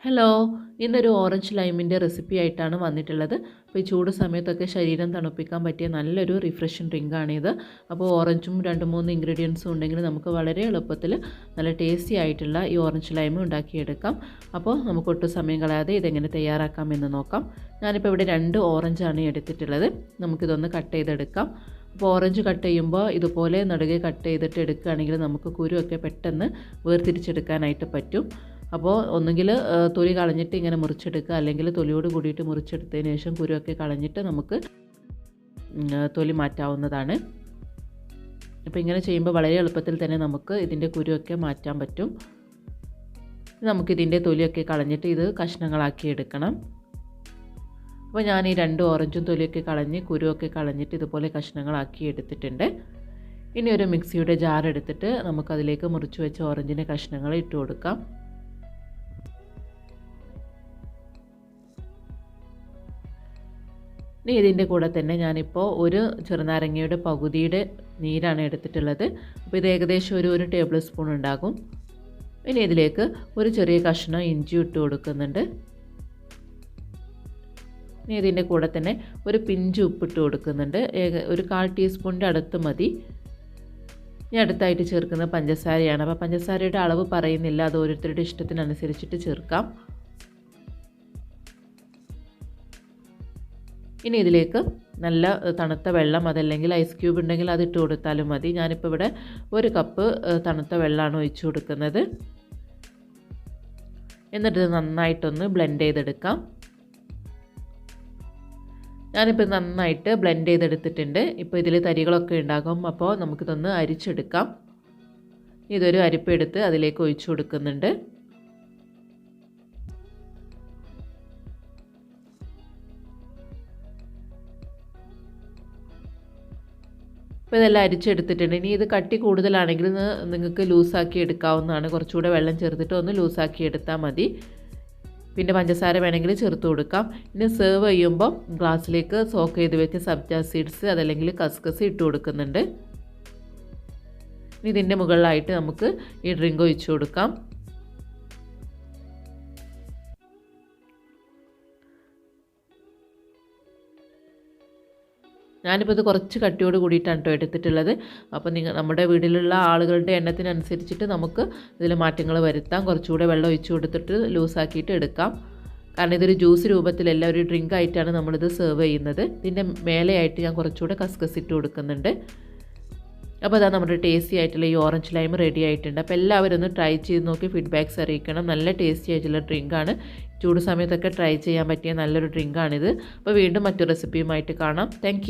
Hello, ഇന്നൊരു orange ലൈമിൻ്റെ recipe ആയിട്ടാണ് വന്നിട്ടുള്ളത്. അപ്പോൾ ഈ ചൂട് സമയത്തൊക്കെ ശരീരം തണുപ്പിക്കാൻ പറ്റിയ നല്ലൊരു റിഫ്രഷിംഗ് ഡ്രിങ്കാണിത്. അപ്പോൾ ഓറഞ്ചും 2-3 ഇൻഗ്രീഡിയൻസും ഉണ്ടെങ്കിൽ നമുക്ക് വളരെ എളുപ്പത്തിൽ നല്ല ടേസ്റ്റി ആയിട്ടുള്ള ഈ ഓറഞ്ച് ലൈം ഉണ്ടാക്കിയെടുക്കാം. അപ്പോൾ നമുക്ക് ഒട്ടും സമയം കളയാതെ ഇതെങ്ങനെ തയ്യാറാക്കാം എന്ന് നോക്കാം. ഞാനിപ്പോൾ ഇവിടെ 2 ഓറഞ്ചാണ് എടുത്തിട്ടുള്ളത്. നമുക്കിതൊന്ന് കട്ട് ചെയ്തെടുക്കാം. അപ്പോൾ ഓറഞ്ച് കട്ട് ചെയ്യുമ്പോൾ ഇതുപോലെ നടുകെ കട്ട് ചെയ്തിട്ട് എടുക്കുകയാണെങ്കിൽ നമുക്ക് കുരുവൊക്കെ പെട്ടെന്ന് വേർതിരിച്ചെടുക്കാനായിട്ട് പറ്റും. അപ്പോൾ ഒന്നുകിൽ തൊലി കളഞ്ഞിട്ട് ഇങ്ങനെ മുറിച്ചെടുക്കുക, അല്ലെങ്കിൽ തൊലിയോട് കൂടിയിട്ട് മുറിച്ചെടുത്തതിന് ശേഷം കുരുവൊക്കെ കളഞ്ഞിട്ട് നമുക്ക് തൊലി മാറ്റാവുന്നതാണ്. അപ്പോൾ ഇങ്ങനെ ചെയ്യുമ്പോൾ വളരെ എളുപ്പത്തിൽ തന്നെ നമുക്ക് ഇതിൻ്റെ കുരുവൊക്കെ മാറ്റാൻ പറ്റും. നമുക്കിതിൻ്റെ തൊലിയൊക്കെ കളഞ്ഞിട്ട് ഇത് കഷ്ണങ്ങളാക്കി എടുക്കണം. അപ്പോൾ ഞാൻ ഈ 2 ഓറഞ്ചും തൊലിയൊക്കെ കളഞ്ഞ് കുരുവൊക്കെ കളഞ്ഞിട്ട് ഇതുപോലെ കഷ്ണങ്ങളാക്കി എടുത്തിട്ടുണ്ട്. ഇനി ഒരു മിക്സിയുടെ ജാർ എടുത്തിട്ട് നമുക്കതിലേക്ക് മുറിച്ച് വെച്ച ഓറഞ്ചിൻ്റെ കഷ്ണങ്ങൾ ഇട്ട് കൊടുക്കാം. ഇനി ഇതിൻ്റെ കൂടെ തന്നെ ഞാനിപ്പോൾ ഒരു ചെറുനാരങ്ങയുടെ പകുതിയുടെ നീരാണ് എടുത്തിട്ടുള്ളത്. അപ്പോൾ ഇത് ഏകദേശം ഒരു ടേബിൾ സ്പൂൺ ഉണ്ടാകും. ഇനി ഇതിലേക്ക് ഒരു ചെറിയ കഷ്ണം ഇഞ്ചി ഇട്ട് കൊടുക്കുന്നുണ്ട്. ഇനി ഇതിൻ്റെ കൂടെ തന്നെ ഒരു പിഞ്ച് ഉപ്പിട്ട് കൊടുക്കുന്നുണ്ട്. ഒരു 1/4 ടീസ്പൂണിൻ്റെ അടുത്ത് മതി. ഇനി അടുത്തായിട്ട് ചേർക്കുന്നത് പഞ്ചസാരയാണ്. അപ്പോൾ പഞ്ചസാരയുടെ അളവ് പറയുന്നില്ല, അത് ഓരോരുത്തരുടെ ഇഷ്ടത്തിനനുസരിച്ചിട്ട് ചേർക്കാം. ഇനി ഇതിലേക്ക് നല്ല തണുത്ത വെള്ളം, അതല്ലെങ്കിൽ ഐസ് ക്യൂബ് ഉണ്ടെങ്കിൽ അത് ഇട്ട് കൊടുത്താലും മതി. ഞാനിപ്പോൾ ഇവിടെ 1 കപ്പ് തണുത്ത വെള്ളമാണ് ഒഴിച്ചു കൊടുക്കുന്നത്. എന്നിട്ട് നന്നായിട്ടൊന്ന് ബ്ലെൻഡ് ചെയ്തെടുക്കാം. ഞാനിപ്പോൾ നന്നായിട്ട് ബ്ലെൻഡ് ചെയ്തെടുത്തിട്ടുണ്ട്. ഇപ്പോൾ ഇതിൽ തരികളൊക്കെ ഉണ്ടാകും, അപ്പോൾ നമുക്കിതൊന്ന് അരിച്ചെടുക്കാം. ഇതൊരു അരിപ്പെടുത്ത് അതിലേക്ക് ഒഴിച്ചു കൊടുക്കുന്നുണ്ട്. അപ്പോൾ ഇതെല്ലാം അരിച്ചെടുത്തിട്ടുണ്ട്. ഇനി ഇത് കട്ടി കൂടുതലാണെങ്കിൽ നിങ്ങൾക്ക് ലൂസാക്കി എടുക്കാവുന്നതാണ്. കുറച്ചുകൂടെ വെള്ളം ചേർത്തിട്ട് ഒന്ന് ലൂസാക്കി എടുത്താൽ മതി. പിന്നെ പഞ്ചസാര വേണമെങ്കിൽ ചേർത്ത് കൊടുക്കാം. ഇനി സെർവ് ചെയ്യുമ്പോൾ ഗ്ലാസ്സിലേക്ക് സോക്ക് ചെയ്ത് വെച്ച സബ്ജ സീഡ്സ് അതല്ലെങ്കിൽ കസ്കസ് ഇട്ട് കൊടുക്കുന്നുണ്ട്. ഇനി ഇതിൻ്റെ മുകളിലായിട്ട് നമുക്ക് ഈ ഡ്രിങ്ക് ഒഴിച്ചു കൊടുക്കാം. ഞാനിപ്പോൾ ഇത് കുറച്ച് കട്ടിയോട് കൂടിയിട്ടാണ് കേട്ടോ എടുത്തിട്ടുള്ളത്. അപ്പോൾ നമ്മുടെ വീട്ടിലുള്ള ആളുകളുടെ എണ്ണത്തിനനുസരിച്ചിട്ട് നമുക്ക് ഇതിൽ മാറ്റങ്ങൾ വരുത്താം. കുറച്ചുകൂടെ വെള്ളം ഒഴിച്ചു കൊടുത്തിട്ട് ലൂസാക്കിയിട്ട് എടുക്കാം. കാരണം ഇതൊരു ജ്യൂസ് രൂപത്തിലല്ല, ഒരു ഡ്രിങ്ക് ആയിട്ടാണ് നമ്മളിത് സെർവ് ചെയ്യുന്നത്. ഇതിൻ്റെ മേലെയായിട്ട് ഞാൻ കുറച്ചുകൂടെ കസ്കസ് ഇട്ട് കൊടുക്കുന്നുണ്ട്. അപ്പോൾ അതാ നമ്മുടെ ടേസ്റ്റി ആയിട്ടുള്ള ഈ ഓറഞ്ച് ലൈം റെഡി ആയിട്ടുണ്ട്. അപ്പോൾ എല്ലാവരും ഒന്ന് ട്രൈ ചെയ്ത് നോക്കി ഫീഡ്ബാക്ക്സ് അറിയിക്കണം. നല്ല ടേസ്റ്റി ആയിട്ടുള്ള ഡ്രിങ്കാണ്. ചൂട് സമയത്തൊക്കെ ട്രൈ ചെയ്യാൻ പറ്റിയ നല്ലൊരു ഡ്രിങ്കാണിത്. അപ്പോൾ വീണ്ടും മറ്റൊരു റെസിപ്പിയുമായിട്ട് കാണാം. താങ്ക്